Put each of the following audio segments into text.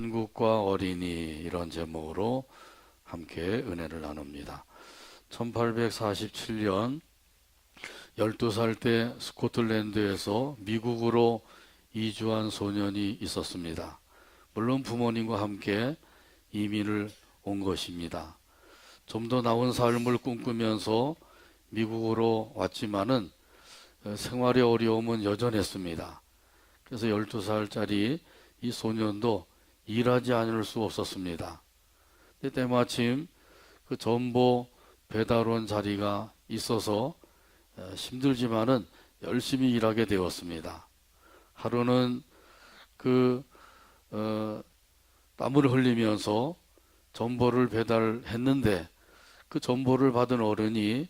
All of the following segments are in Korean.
천국과 어린이 이런 제목으로 함께 은혜를 나눕니다. 1847년 12살 때 스코틀랜드에서 미국으로 이주한 소년이 있었습니다. 물론 부모님과 함께 이민을 온 것입니다. 좀 더 나은 삶을 꿈꾸면서 미국으로 왔지만은 생활의 어려움은 여전했습니다. 그래서 12살짜리 이 소년도 일하지 않을 수 없었습니다. 때마침 그 전보 배달원 자리가 있어서 힘들지만은 열심히 일하게 되었습니다. 하루는 땀을 흘리면서 전보를 배달했는데 그 전보를 받은 어른이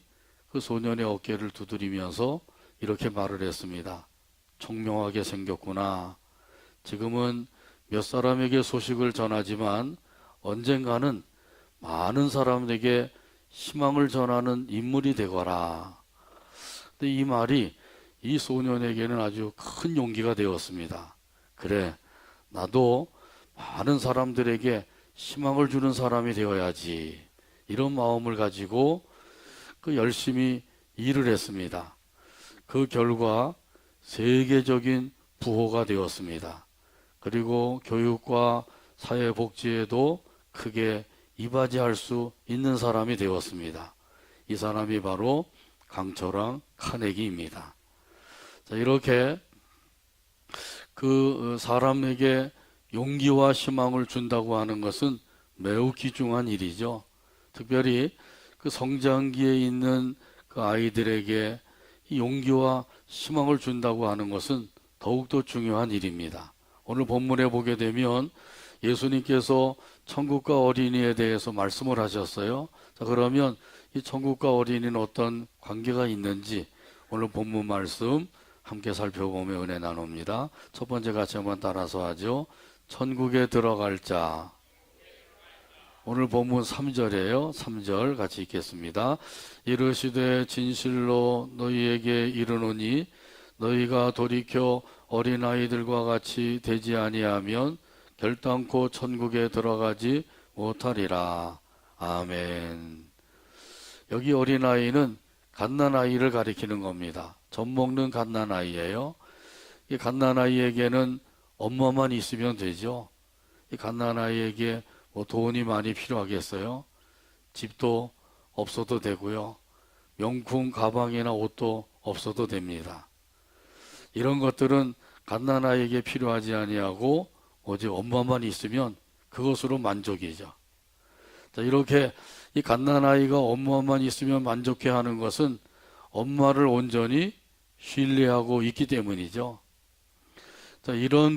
그 소년의 어깨를 두드리면서 이렇게 말을 했습니다. 총명하게 생겼구나. 지금은 몇 사람에게 소식을 전하지만 언젠가는 많은 사람에게 희망을 전하는 인물이 되거라. 근데 이 말이 이 소년에게는 아주 큰 용기가 되었습니다. 그래, 나도 많은 사람들에게 희망을 주는 사람이 되어야지. 이런 마음을 가지고 열심히 일을 했습니다. 그 결과 세계적인 부호가 되었습니다. 그리고 교육과 사회복지에도 크게 이바지할 수 있는 사람이 되었습니다. 이 사람이 바로 강철왕 카네기입니다. 자, 이렇게 그 사람에게 용기와 희망을 준다고 하는 것은 매우 귀중한 일이죠. 특별히 그 성장기에 있는 그 아이들에게 이 용기와 희망을 준다고 하는 것은 더욱더 중요한 일입니다. 오늘 본문에 보게 되면 예수님께서 천국과 어린이에 대해서 말씀을 하셨어요. 자, 그러면 이 천국과 어린이는 어떤 관계가 있는지 오늘 본문 말씀 함께 살펴보며 은혜 나눕니다. 첫 번째 같이 한번 따라서 하죠. 천국에 들어갈 자. 오늘 본문 3절이에요. 3절 같이 읽겠습니다. 이르시되 진실로 너희에게 이르노니 너희가 돌이켜 어린아이들과 같이 되지 아니하면 결단코 천국에 들어가지 못하리라. 아멘. 여기 어린아이는 갓난아이를 가리키는 겁니다. 젖 먹는 갓난아이예요. 이 갓난아이에게는 엄마만 있으면 되죠. 이 갓난아이에게 뭐 돈이 많이 필요하겠어요? 집도 없어도 되고요. 명품 가방이나 옷도 없어도 됩니다. 이런 것들은 갓난아이에게 필요하지 아니하고 오직 엄마만 있으면 그것으로 만족이죠. 자, 이렇게 이 갓난아이가 엄마만 있으면 만족해하는 것은 엄마를 온전히 신뢰하고 있기 때문이죠. 자, 이런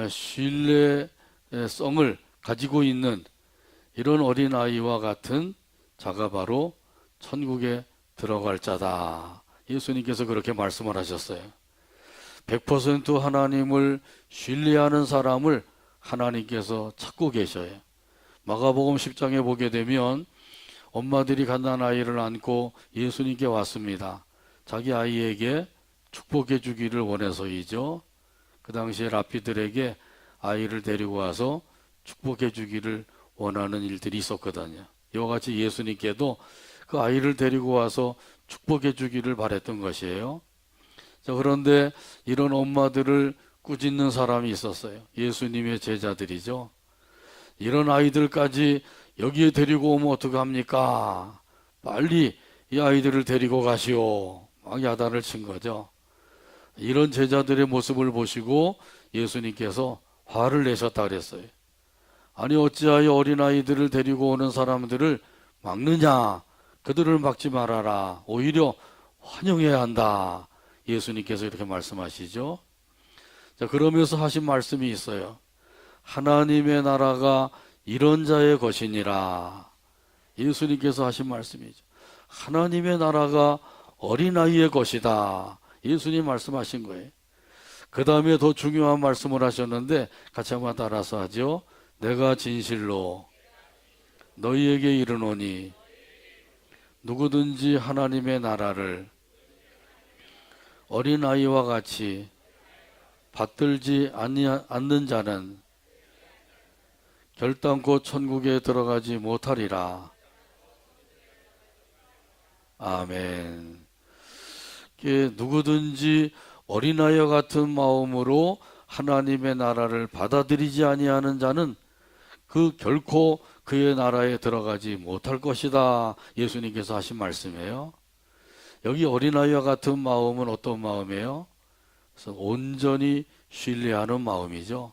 신뢰성을 가지고 있는 이런 어린아이와 같은 자가 바로 천국에 들어갈 자다. 예수님께서 그렇게 말씀을 하셨어요. 100% 하나님을 신뢰하는 사람을 하나님께서 찾고 계셔요. 마가복음 10장에 보게 되면 엄마들이 갓난아이를 안고 예수님께 왔습니다. 자기 아이에게 축복해 주기를 원해서이죠. 그 당시에 랍비들에게 아이를 데리고 와서 축복해 주기를 원하는 일들이 있었거든요. 이와 같이 예수님께도 그 아이를 데리고 와서 축복해 주기를 바랬던 것이에요. 자, 그런데 이런 엄마들을 꾸짖는 사람이 있었어요. 예수님의 제자들이죠. 이런 아이들까지 여기에 데리고 오면 어떡합니까? 빨리 이 아이들을 데리고 가시오. 막 야단을 친 거죠. 이런 제자들의 모습을 보시고 예수님께서 화를 내셨다 그랬어요. 아니 어찌하여 어린아이들을 데리고 오는 사람들을 막느냐? 그들을 막지 말아라. 오히려 환영해야 한다. 예수님께서 이렇게 말씀하시죠. 자, 그러면서 하신 말씀이 있어요. 하나님의 나라가 이런 자의 것이니라. 예수님께서 하신 말씀이죠. 하나님의 나라가 어린아이의 것이다. 예수님 말씀하신 거예요. 그 다음에 더 중요한 말씀을 하셨는데 같이 한번 따라서 하죠. 내가 진실로 너희에게 이르노니 누구든지 하나님의 나라를 어린아이와 같이 받들지 않는 자는 결단코 천국에 들어가지 못하리라. 아멘. 누구든지 어린아이와 같은 마음으로 하나님의 나라를 받아들이지 아니하는 자는 결코 그의 나라에 들어가지 못할 것이다. 예수님께서 하신 말씀이에요. 여기 어린아이와 같은 마음은 어떤 마음이에요? 그래서 온전히 신뢰하는 마음이죠.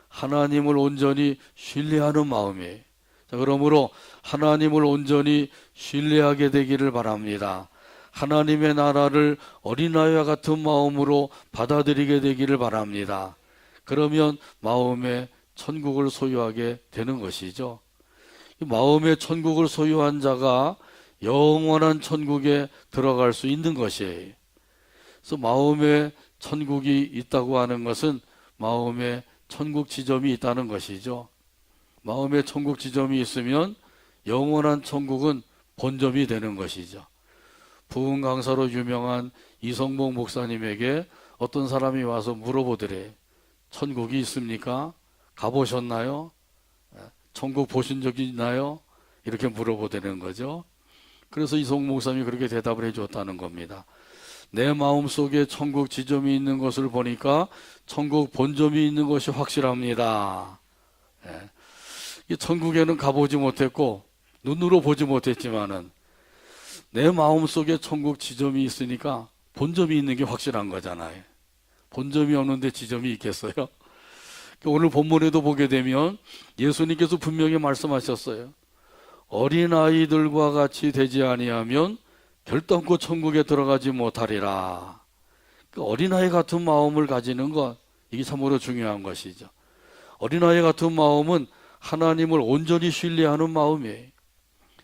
하나님을 온전히 신뢰하는 마음이에요. 자, 그러므로 하나님을 온전히 신뢰하게 되기를 바랍니다. 하나님의 나라를 어린아이와 같은 마음으로 받아들이게 되기를 바랍니다. 그러면 마음에 천국을 소유하게 되는 것이죠. 마음의 천국을 소유한 자가 영원한 천국에 들어갈 수 있는 것이에요. 그래서 마음에 천국이 있다고 하는 것은 마음에 천국 지점이 있다는 것이죠. 마음에 천국 지점이 있으면 영원한 천국은 본점이 되는 것이죠. 부흥 강사로 유명한 이성봉 목사님에게 어떤 사람이 와서 물어보더래. 천국이 있습니까? 가보셨나요? 천국 보신 적이 있나요? 이렇게 물어보되는 거죠. 그래서 이성봉 목사님이 그렇게 대답을 해줬다는 겁니다. 내 마음속에 천국 지점이 있는 것을 보니까 천국 본점이 있는 것이 확실합니다. 이 천국에는 가보지 못했고 눈으로 보지 못했지만은 내 마음속에 천국 지점이 있으니까 본점이 있는 게 확실한 거잖아요. 본점이 없는데 지점이 있겠어요? 오늘 본문에도 보게 되면 예수님께서 분명히 말씀하셨어요. 어린아이들과 같이 되지 아니하면 결단코 천국에 들어가지 못하리라. 어린아이 같은 마음을 가지는 것, 이게 참으로 중요한 것이죠. 어린아이 같은 마음은 하나님을 온전히 신뢰하는 마음이에요.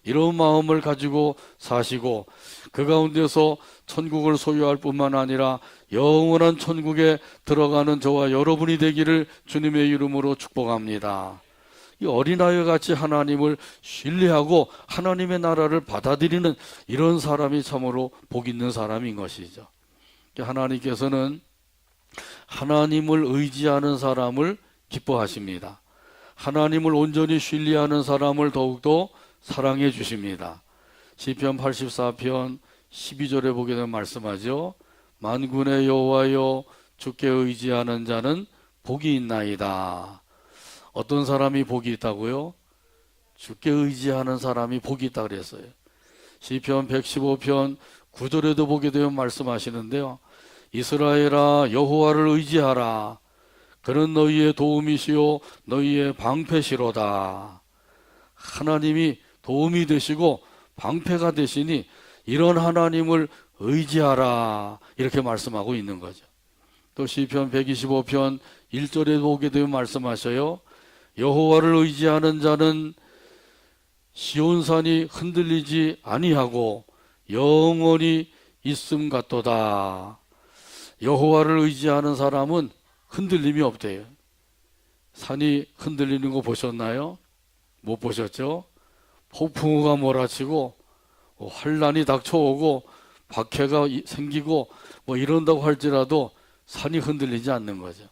이런 마음을 가지고 사시고 그 가운데서 천국을 소유할 뿐만 아니라 영원한 천국에 들어가는 저와 여러분이 되기를 주님의 이름으로 축복합니다. 이 어린아이와 같이 하나님을 신뢰하고 하나님의 나라를 받아들이는 이런 사람이 참으로 복 있는 사람인 것이죠. 하나님께서는 하나님을 의지하는 사람을 기뻐하십니다. 하나님을 온전히 신뢰하는 사람을 더욱더 사랑해 주십니다. 시편 84편 12절에 보게 되면 말씀하죠. 만군의 여호와여 주께 의지하는 자는 복이 있나이다. 어떤 사람이 복이 있다고요? 주께 의지하는 사람이 복이 있다 그랬어요. 시편 115편 9절에도 보게 되면 말씀하시는데요. 이스라엘아 여호와를 의지하라. 그는 너희의 도움이시요 너희의 방패시로다. 하나님이 도움이 되시고 방패가 되시니 이런 하나님을 의지하라. 이렇게 말씀하고 있는 거죠. 또 시편 125편 1절에 보게 되면 말씀하셔요. 여호와를 의지하는 자는 시온산이 흔들리지 아니하고 영원히 있음 같도다. 여호와를 의지하는 사람은 흔들림이 없대요. 산이 흔들리는 거 보셨나요? 못 보셨죠? 폭풍우가 몰아치고 환란이 닥쳐오고 박해가 생기고 이런다고 할지라도 산이 흔들리지 않는 거죠.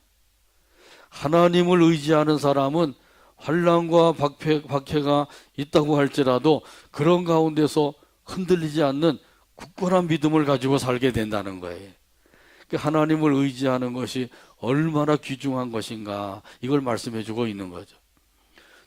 하나님을 의지하는 사람은 환란과 박해가 있다고 할지라도 그런 가운데서 흔들리지 않는 굳건한 믿음을 가지고 살게 된다는 거예요. 하나님을 의지하는 것이 얼마나 귀중한 것인가 이걸 말씀해 주고 있는 거죠.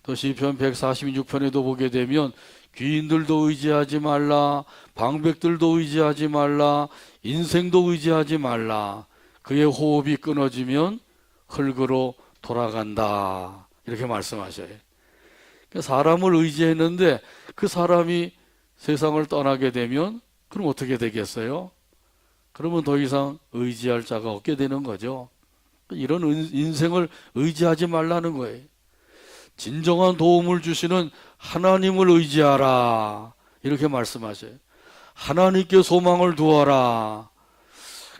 또 시편 146편에도 보게 되면 귀인들도 의지하지 말라, 방백들도 의지하지 말라, 인생도 의지하지 말라. 그의 호흡이 끊어지면 흙으로 돌아간다. 이렇게 말씀하셔요. 사람을 의지했는데 그 사람이 세상을 떠나게 되면 그럼 어떻게 되겠어요? 그러면 더 이상 의지할 자가 없게 되는 거죠. 이런 인생을 의지하지 말라는 거예요. 진정한 도움을 주시는 하나님을 의지하라. 이렇게 말씀하셔요. 하나님께 소망을 두어라.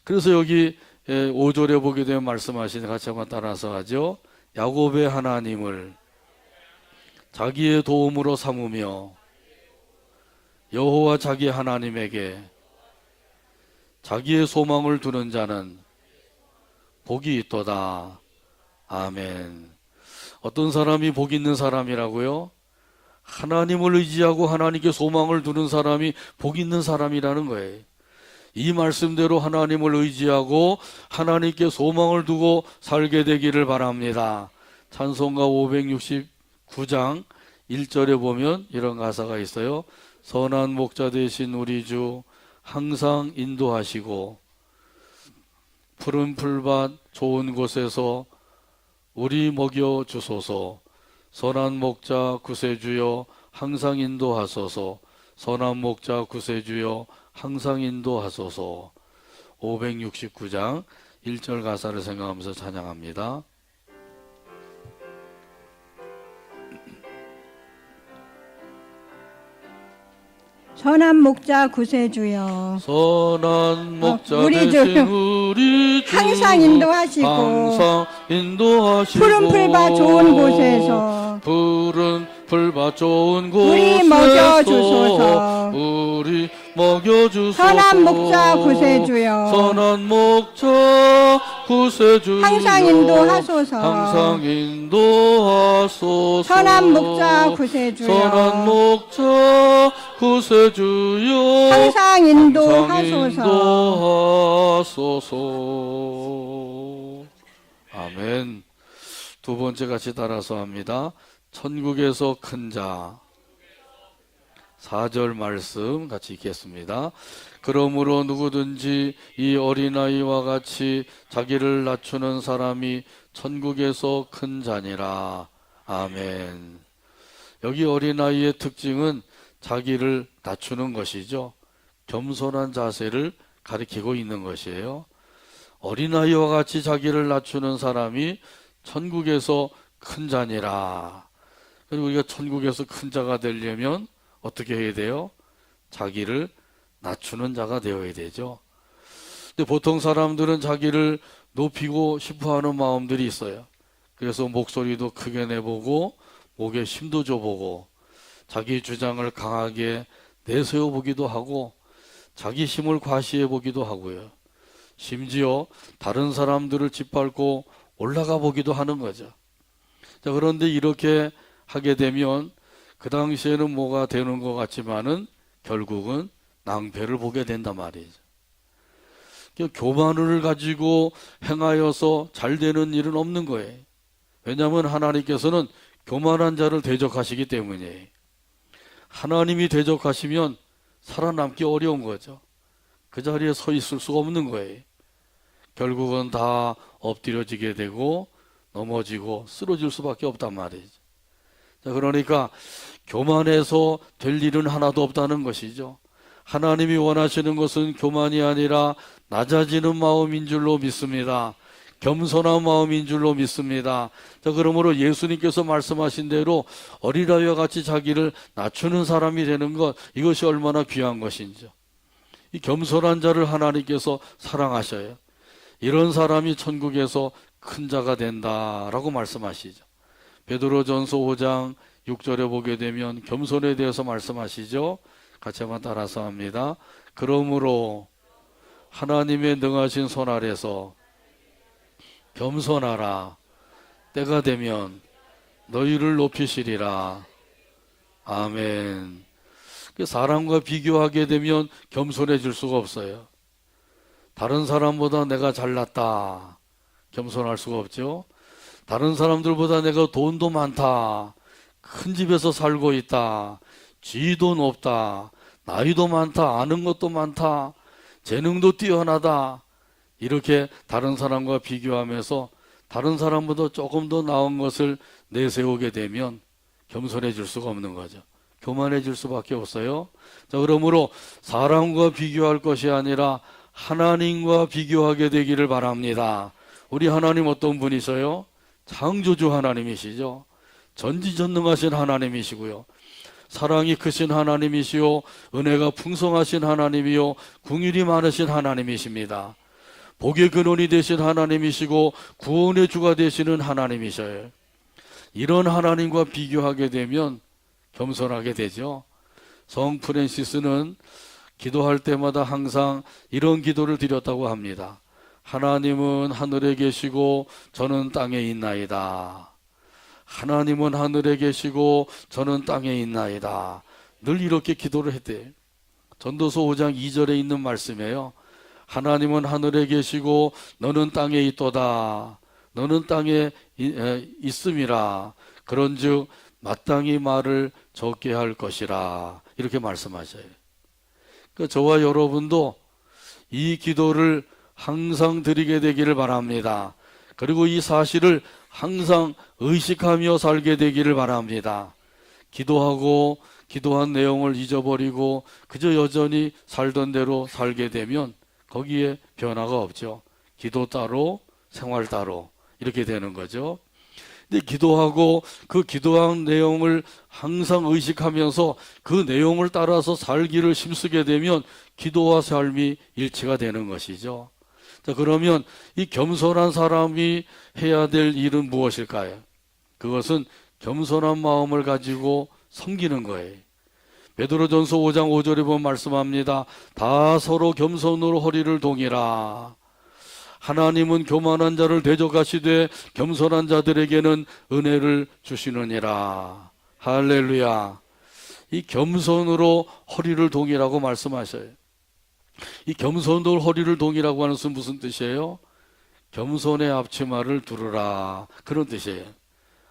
그래서 여기 5절에 보게 되면 말씀하시는 같이 한번 따라서 하죠. 야곱의 하나님을 자기의 도움으로 삼으며 여호와 자기 하나님에게 자기의 소망을 두는 자는 복이 있도다. 아멘. 어떤 사람이 복 있는 사람이라고요? 하나님을 의지하고 하나님께 소망을 두는 사람이 복 있는 사람이라는 거예요. 이 말씀대로 하나님을 의지하고 하나님께 소망을 두고 살게 되기를 바랍니다. 찬송가 569장 1절에 보면 이런 가사가 있어요. 선한 목자 되신 우리 주 항상 인도하시고 푸른 풀밭 좋은 곳에서 우리 먹여 주소서. 선한 목자 구세주여 항상 인도하소서. 선한 목자 구세주여 항상 인도하소서. 569장 1절 가사를 생각하면서 찬양합니다. 선한 목자 구세주여 선한 목자 우리 되신 주 우리 주 항상 인도하시고 항상 인도하시고 푸른 풀밭 좋은 곳에서 푸른 풀밭 좋은 우리 곳에서 먹여주소서. 우리 먹여주소서. 선한 목자 구세주여 선한 목자 구세주여 항상 인도하소서. 항상 인도하소서. 선한 목자 구세주여 선한 목자 구세주여 항상 인도하소서. 인도하소서. 아멘. 두 번째 같이 따라서 합니다. 천국에서 큰 자. 4절 말씀 같이 읽겠습니다. 그러므로 누구든지 이 어린아이와 같이 자기를 낮추는 사람이 천국에서 큰 자니라. 아멘. 여기 어린아이의 특징은 자기를 낮추는 것이죠. 겸손한 자세를 가리키고 있는 것이에요. 어린아이와 같이 자기를 낮추는 사람이 천국에서 큰 자니라. 그리고 우리가 천국에서 큰 자가 되려면 어떻게 해야 돼요? 자기를 낮추는 자가 되어야 되죠. 근데 보통 사람들은 자기를 높이고 싶어하는 마음들이 있어요. 그래서 목소리도 크게 내보고 목에 힘도 줘보고 자기 주장을 강하게 내세워 보기도 하고 자기 힘을 과시해 보기도 하고요. 심지어 다른 사람들을 짓밟고 올라가 보기도 하는 거죠. 자, 그런데 이렇게 하게 되면 그 당시에는 뭐가 되는 것 같지만은 결국은 낭패를 보게 된단 말이죠. 교만을 가지고 행하여서 잘 되는 일은 없는 거예요. 왜냐하면 하나님께서는 교만한 자를 대적하시기 때문이에요. 하나님이 대적하시면 살아남기 어려운 거죠. 그 자리에 서 있을 수가 없는 거예요. 결국은 다 엎드려지게 되고 넘어지고 쓰러질 수밖에 없단 말이죠. 자, 그러니까 교만해서 될 일은 하나도 없다는 것이죠. 하나님이 원하시는 것은 교만이 아니라 낮아지는 마음인 줄로 믿습니다. 겸손한 마음인 줄로 믿습니다. 자, 그러므로 예수님께서 말씀하신 대로 어린아이와 같이 자기를 낮추는 사람이 되는 것, 이것이 얼마나 귀한 것인지. 이 겸손한 자를 하나님께서 사랑하셔요. 이런 사람이 천국에서 큰 자가 된다라고 말씀하시죠. 베드로전서 5장 6절에 보게 되면 겸손에 대해서 말씀하시죠. 같이 한번 따라서 합니다. 그러므로 하나님의 능하신 손 아래서 겸손하라. 때가 되면 너희를 높이시리라. 아멘. 사람과 비교하게 되면 겸손해질 수가 없어요. 다른 사람보다 내가 잘났다. 겸손할 수가 없죠. 다른 사람들보다 내가 돈도 많다. 큰 집에서 살고 있다. 지위도 높다. 나이도 많다. 아는 것도 많다. 재능도 뛰어나다. 이렇게 다른 사람과 비교하면서 다른 사람보다 조금 더 나은 것을 내세우게 되면 겸손해질 수가 없는 거죠. 교만해질 수밖에 없어요. 자, 그러므로 사람과 비교할 것이 아니라 하나님과 비교하게 되기를 바랍니다. 우리 하나님 어떤 분이세요? 창조주 하나님이시죠. 전지전능하신 하나님이시고요. 사랑이 크신 하나님이시요 은혜가 풍성하신 하나님이요 긍휼이 많으신 하나님이십니다. 복의 근원이 되신 하나님이시고 구원의 주가 되시는 하나님이셔요. 이런 하나님과 비교하게 되면 겸손하게 되죠. 성 프란시스는 기도할 때마다 항상 이런 기도를 드렸다고 합니다. 하나님은 하늘에 계시고 저는 땅에 있나이다. 하나님은 하늘에 계시고 저는 땅에 있나이다. 늘 이렇게 기도를 했대요. 전도서 5장 2절에 있는 말씀이에요. 하나님은 하늘에 계시고 너는 땅에 있도다. 너는 땅에 있음이라. 그런즉 마땅히 말을 적게 할 것이라. 이렇게 말씀하셔요. 그러니까 저와 여러분도 이 기도를 항상 드리게 되기를 바랍니다. 그리고 이 사실을 항상 의식하며 살게 되기를 바랍니다. 기도하고 기도한 내용을 잊어버리고 그저 여전히 살던 대로 살게 되면 거기에 변화가 없죠. 기도 따로 생활 따로 이렇게 되는 거죠. 근데 기도하고 그 기도한 내용을 항상 의식하면서 그 내용을 따라서 살기를 힘쓰게 되면 기도와 삶이 일치가 되는 것이죠. 자, 그러면 이 겸손한 사람이 해야 될 일은 무엇일까요? 그것은 겸손한 마음을 가지고 섬기는 거예요. 베드로전서 5장 5절에 보면 말씀합니다. 다 서로 겸손으로 허리를 동이라. 하나님은 교만한 자를 대적하시되 겸손한 자들에게는 은혜를 주시느니라. 할렐루야. 이 겸손으로 허리를 동이라고 말씀하셔요. 이 겸손으로 허리를 동이라고 하는 것은 무슨 뜻이에요? 겸손의 앞치마를 두르라. 그런 뜻이에요.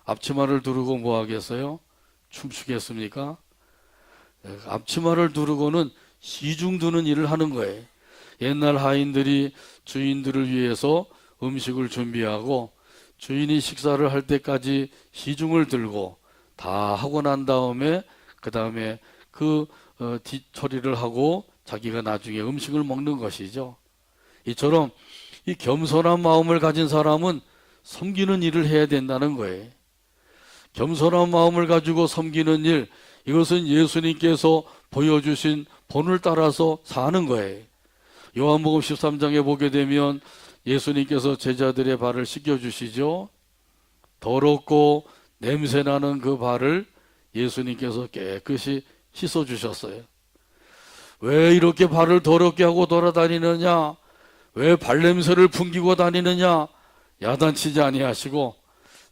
앞치마를 두르고 뭐 하겠어요? 춤추겠습니까? 앞치마를 두르고는 시중 두는 일을 하는 거예요. 옛날 하인들이 주인들을 위해서 음식을 준비하고 주인이 식사를 할 때까지 시중을 들고 다 하고 난 다음에 그 다음에 뒤처리를 하고 자기가 나중에 음식을 먹는 것이죠. 이처럼 이 겸손한 마음을 가진 사람은 섬기는 일을 해야 된다는 거예요. 겸손한 마음을 가지고 섬기는 일, 이것은 예수님께서 보여주신 본을 따라서 사는 거예요. 요한복음 13장에 보게 되면 예수님께서 제자들의 발을 씻겨주시죠. 더럽고 냄새나는 그 발을 예수님께서 깨끗이 씻어주셨어요. 왜 이렇게 발을 더럽게 하고 돌아다니느냐? 왜 발냄새를 풍기고 다니느냐? 야단치지 아니하시고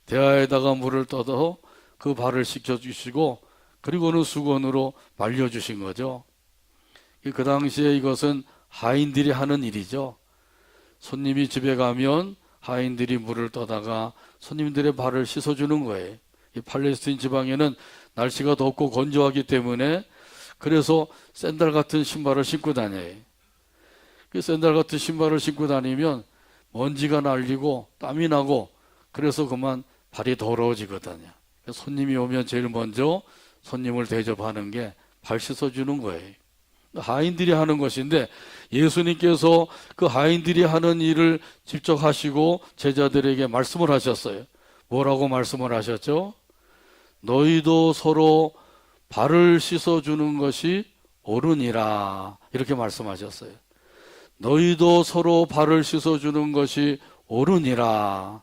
대야에다가 물을 떠서 그 발을 씻겨주시고 그리고는 수건으로 말려주신 거죠. 그 당시에 이것은 하인들이 하는 일이죠. 손님이 집에 가면 하인들이 물을 떠다가 손님들의 발을 씻어주는 거예요. 이 팔레스틴 지방에는 날씨가 덥고 건조하기 때문에 그래서 샌들 같은 신발을 신고 다녀요. 그 샌들 같은 신발을 신고 다니면 먼지가 날리고 땀이 나고 그래서 그만 발이 더러워지거든요. 손님이 오면 제일 먼저 손님을 대접하는 게 발 씻어주는 거예요. 하인들이 하는 것인데 예수님께서 그 하인들이 하는 일을 직접 하시고 제자들에게 말씀을 하셨어요. 뭐라고 말씀을 하셨죠? 너희도 서로 발을 씻어주는 것이 옳으니라. 이렇게 말씀하셨어요. 너희도 서로 발을 씻어주는 것이 옳으니라.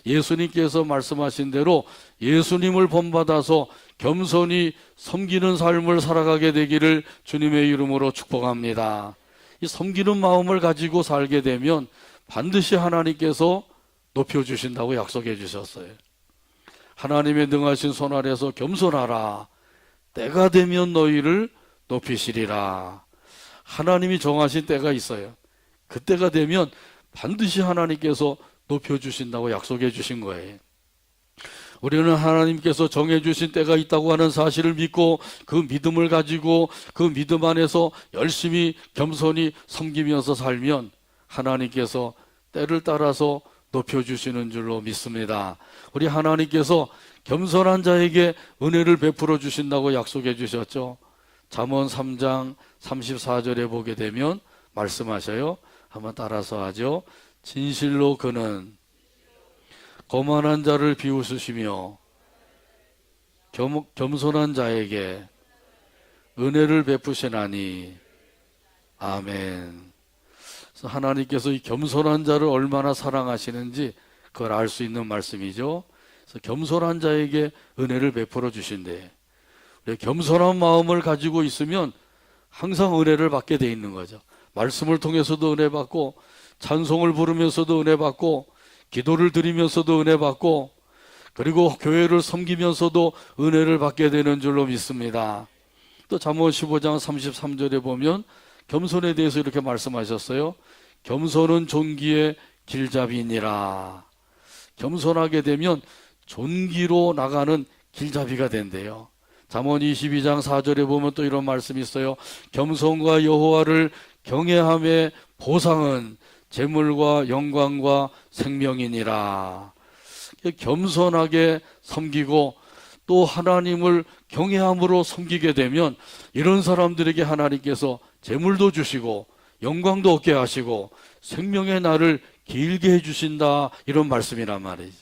예수님께서 말씀하신 대로 예수님을 본받아서 겸손히 섬기는 삶을 살아가게 되기를 주님의 이름으로 축복합니다. 이 섬기는 마음을 가지고 살게 되면 반드시 하나님께서 높여주신다고 약속해 주셨어요. 하나님의 능하신 손 아래서 겸손하라. 때가 되면 너희를 높이시리라. 하나님이 정하신 때가 있어요. 그때가 되면 반드시 하나님께서 높여주신다고 약속해 주신 거예요. 우리는 하나님께서 정해주신 때가 있다고 하는 사실을 믿고 그 믿음을 가지고 그 믿음 안에서 열심히 겸손히 섬기면서 살면 하나님께서 때를 따라서 높여주시는 줄로 믿습니다. 우리 하나님께서 겸손한 자에게 은혜를 베풀어 주신다고 약속해 주셨죠. 잠언 3장 34절에 보게 되면 말씀하셔요. 한번 따라서 하죠. 진실로 그는 거만한 자를 비웃으시며 겸손한 자에게 은혜를 베푸시나니. 아멘. 그래서 하나님께서 이 겸손한 자를 얼마나 사랑하시는지 그걸 알 수 있는 말씀이죠. 그래서 겸손한 자에게 은혜를 베풀어 주신대. 겸손한 마음을 가지고 있으면 항상 은혜를 받게 돼 있는 거죠. 말씀을 통해서도 은혜 받고 찬송을 부르면서도 은혜 받고 기도를 드리면서도 은혜 받고 그리고 교회를 섬기면서도 은혜를 받게 되는 줄로 믿습니다. 또 잠언 15장 33절에 보면 겸손에 대해서 이렇게 말씀하셨어요. 겸손은 존귀의 길잡이니라. 겸손하게 되면 존귀로 나가는 길잡이가 된대요. 잠언 22장 4절에 보면 또 이런 말씀이 있어요. 겸손과 여호와를 경외함의 보상은 재물과 영광과 생명이니라. 겸손하게 섬기고 또 하나님을 경외함으로 섬기게 되면 이런 사람들에게 하나님께서 재물도 주시고 영광도 얻게 하시고 생명의 날을 길게 해주신다, 이런 말씀이란 말이죠.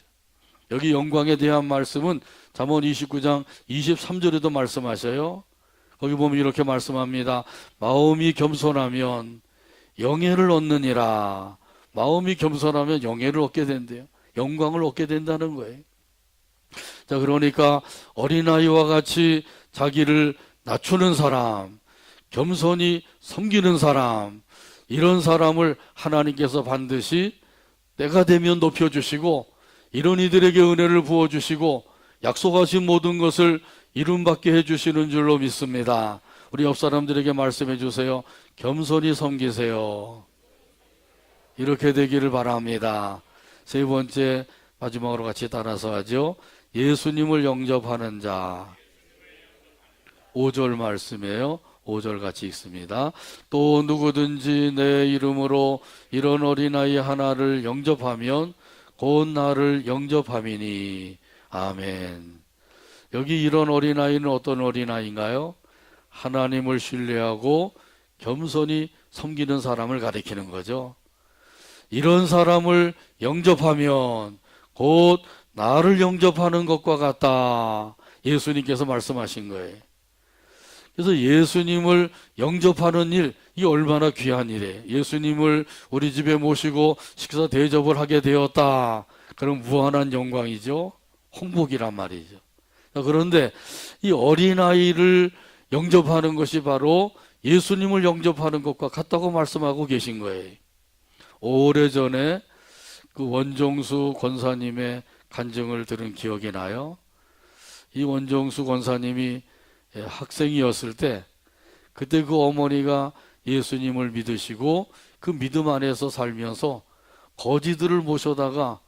여기 영광에 대한 말씀은 잠언 29장 23절에도 말씀하셔요. 거기 보면 이렇게 말씀합니다. 마음이 겸손하면 영예를 얻느니라. 마음이 겸손하면 영예를 얻게 된대요. 영광을 얻게 된다는 거예요. 자, 그러니까 어린아이와 같이 자기를 낮추는 사람, 겸손히 섬기는 사람, 이런 사람을 하나님께서 반드시 때가 되면 높여주시고 이런 이들에게 은혜를 부어주시고 약속하신 모든 것을 이룸받게 해주시는 줄로 믿습니다. 우리 옆 사람들에게 말씀해 주세요. 겸손히 섬기세요. 이렇게 되기를 바랍니다. 세 번째, 마지막으로 같이 따라서 하죠. 예수님을 영접하는 자. 5절 말씀이에요. 5절 같이 읽습니다. 또 누구든지 내 이름으로 이런 어린아이 하나를 영접하면 곧 나를 영접함이니. 아멘. 여기 이런 어린아이는 어떤 어린아이인가요? 하나님을 신뢰하고 겸손히 섬기는 사람을 가리키는 거죠. 이런 사람을 영접하면 곧 나를 영접하는 것과 같다, 예수님께서 말씀하신 거예요. 그래서 예수님을 영접하는 일, 이 얼마나 귀한 일이에요. 예수님을 우리 집에 모시고 식사 대접을 하게 되었다. 그럼 무한한 영광이죠. 홍복이란 말이죠. 그런데 이 어린아이를 영접하는 것이 바로 예수님을 영접하는 것과 같다고 말씀하고 계신 거예요. 오래전에 그 원종수 권사님의 간증을 들은 기억이 나요. 이 원종수 권사님이 학생이었을 때 그때 그 어머니가 예수님을 믿으시고 그 믿음 안에서 살면서 거지들을 모셔다가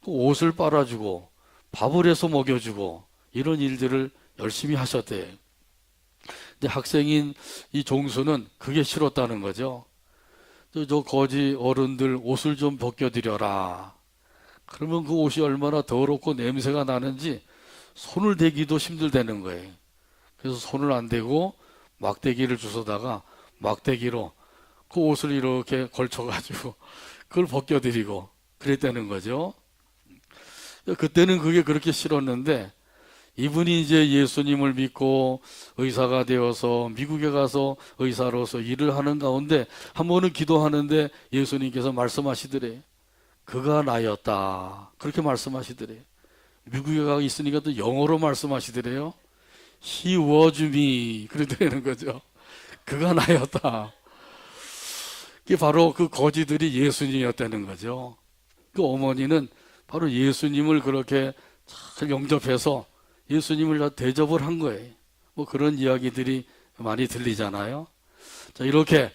그 옷을 빨아주고 밥을 해서 먹여주고 이런 일들을 열심히 하셨대요. 근데 학생인 이 종수는 그게 싫었다는 거죠. 저 거지 어른들 옷을 좀 벗겨드려라. 그러면 그 옷이 얼마나 더럽고 냄새가 나는지 손을 대기도 힘들다는 거예요. 그래서 손을 안 대고 막대기를 주워다가 막대기로 그 옷을 이렇게 걸쳐가지고 그걸 벗겨드리고 그랬다는 거죠. 그때는 그게 그렇게 싫었는데 이분이 이제 예수님을 믿고 의사가 되어서 미국에 가서 의사로서 일을 하는 가운데 한 번은 기도하는데 예수님께서 말씀하시더래요. 그가 나였다. 그렇게 말씀하시더래요. 미국에 가 있으니까 또 영어로 말씀하시더래요. He was me. 그러더라는 거죠. 그가 나였다. 그게 바로 그 거지들이 예수님이었다는 거죠. 그 어머니는 바로 예수님을 그렇게 잘 영접해서 예수님을 다 대접을 한 거예요. 뭐 그런 이야기들이 많이 들리잖아요. 자, 이렇게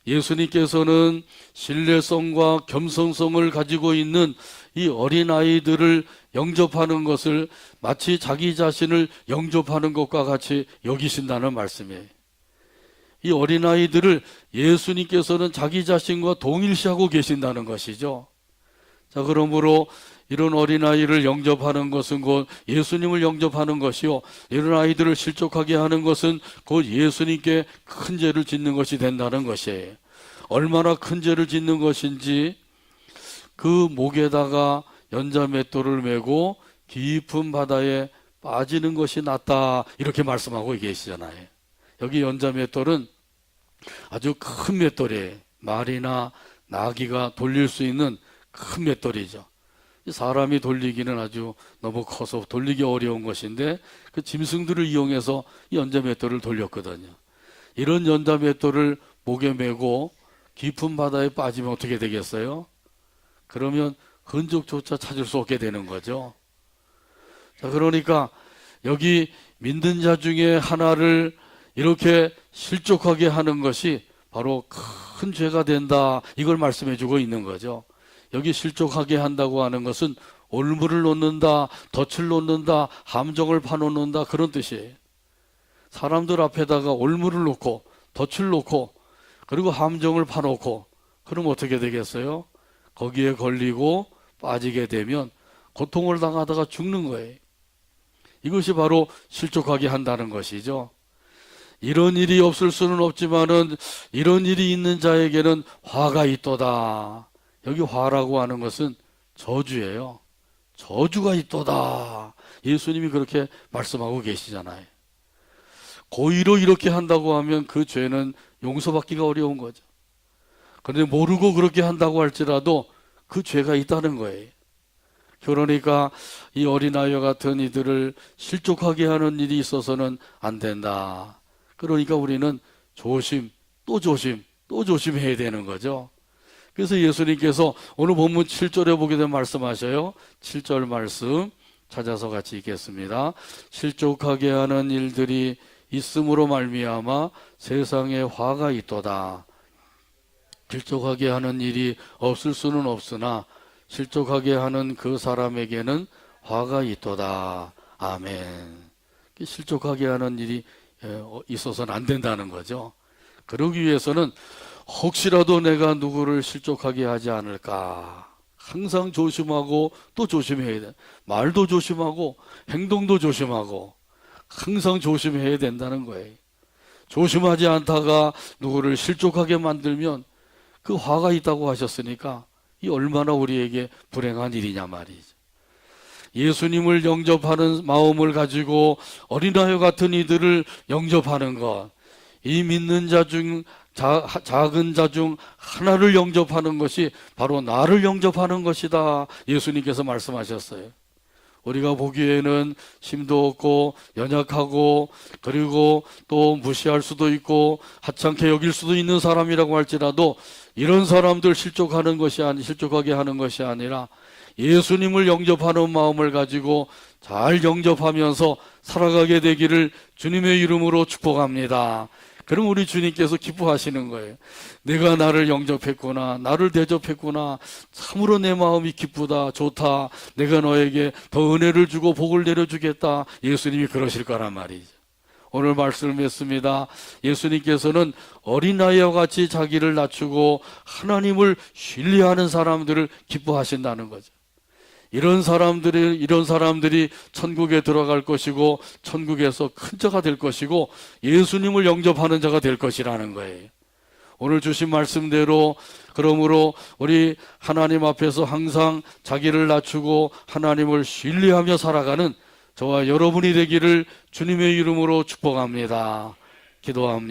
예수님께서는 신뢰성과 겸손성을 가지고 있는 이 어린아이들을 영접하는 것을 마치 자기 자신을 영접하는 것과 같이 여기신다는 말씀이에요. 이 어린아이들을 예수님께서는 자기 자신과 동일시하고 계신다는 것이죠. 자, 그러므로 이런 어린아이를 영접하는 것은 곧 예수님을 영접하는 것이요, 이런 아이들을 실족하게 하는 것은 곧 예수님께 큰 죄를 짓는 것이 된다는 것이에요. 얼마나 큰 죄를 짓는 것인지 그 목에다가 연자맷돌을 메고 깊은 바다에 빠지는 것이 낫다, 이렇게 말씀하고 계시잖아요. 여기 연자맷돌은 아주 큰 맷돌이에요. 말이나 나귀가 돌릴 수 있는 큰 맷돌이죠. 사람이 돌리기는 아주 너무 커서 돌리기 어려운 것인데 그 짐승들을 이용해서 이 연자맷돌을 돌렸거든요. 이런 연자맷돌을 목에 메고 깊은 바다에 빠지면 어떻게 되겠어요? 그러면 흔적조차 찾을 수 없게 되는 거죠. 자, 그러니까 여기 믿는 자 중에 하나를 이렇게 실족하게 하는 것이 바로 큰 죄가 된다. 이걸 말씀해 주고 있는 거죠. 여기 실족하게 한다고 하는 것은 올무를 놓는다, 덫을 놓는다, 함정을 파놓는다, 그런 뜻이에요. 사람들 앞에다가 올무를 놓고 덫을 놓고 그리고 함정을 파놓고 그럼 어떻게 되겠어요? 거기에 걸리고 빠지게 되면 고통을 당하다가 죽는 거예요. 이것이 바로 실족하게 한다는 것이죠. 이런 일이 없을 수는 없지만은 이런 일이 있는 자에게는 화가 있도다. 여기 화라고 하는 것은 저주예요. 저주가 있도다. 예수님이 그렇게 말씀하고 계시잖아요. 고의로 이렇게 한다고 하면 그 죄는 용서받기가 어려운 거죠. 그런데 모르고 그렇게 한다고 할지라도 그 죄가 있다는 거예요. 그러니까 이 어린아이와 같은 이들을 실족하게 하는 일이 있어서는 안 된다. 그러니까 우리는 조심, 또 조심, 또 조심해야 되는 거죠. 그래서 예수님께서 오늘 본문 7절에 보게 되면 말씀하셔요. 7절 말씀 찾아서 같이 읽겠습니다. 실족하게 하는 일들이 있음으로 말미암아 세상에 화가 있도다. 실족하게 하는 일이 없을 수는 없으나 실족하게 하는 그 사람에게는 화가 있도다. 아멘. 실족하게 하는 일이 있어서는 안 된다는 거죠. 그러기 위해서는 혹시라도 내가 누구를 실족하게 하지 않을까 항상 조심하고 또 조심해야 돼. 말도 조심하고 행동도 조심하고 항상 조심해야 된다는 거예요. 조심하지 않다가 누구를 실족하게 만들면 그 화가 있다고 하셨으니까 이 얼마나 우리에게 불행한 일이냐 말이죠. 예수님을 영접하는 마음을 가지고 어린아이 같은 이들을 영접하는 것, 이 믿는 자 중 작은 자 중 하나를 영접하는 것이 바로 나를 영접하는 것이다. 예수님께서 말씀하셨어요. 우리가 보기에는 힘도 없고 연약하고 그리고 또 무시할 수도 있고 하찮게 여길 수도 있는 사람이라고 할지라도 이런 사람들 실족하게 하는 것이 아니라 예수님을 영접하는 마음을 가지고 잘 영접하면서 살아가게 되기를 주님의 이름으로 축복합니다. 그럼 우리 주님께서 기뻐하시는 거예요. 내가 나를 영접했구나, 나를 대접했구나, 참으로 내 마음이 기쁘다, 좋다, 내가 너에게 더 은혜를 주고 복을 내려주겠다. 예수님이 그러실 거란 말이죠. 오늘 말씀을 맺습니다. 예수님께서는 어린아이와 같이 자기를 낮추고 하나님을 신뢰하는 사람들을 기뻐하신다는 거죠. 이런 사람들이 천국에 들어갈 것이고 천국에서 큰 자가 될 것이고 예수님을 영접하는 자가 될 것이라는 거예요. 오늘 주신 말씀대로 그러므로 우리 하나님 앞에서 항상 자기를 낮추고 하나님을 신뢰하며 살아가는 저와 여러분이 되기를 주님의 이름으로 축복합니다. 기도합니다.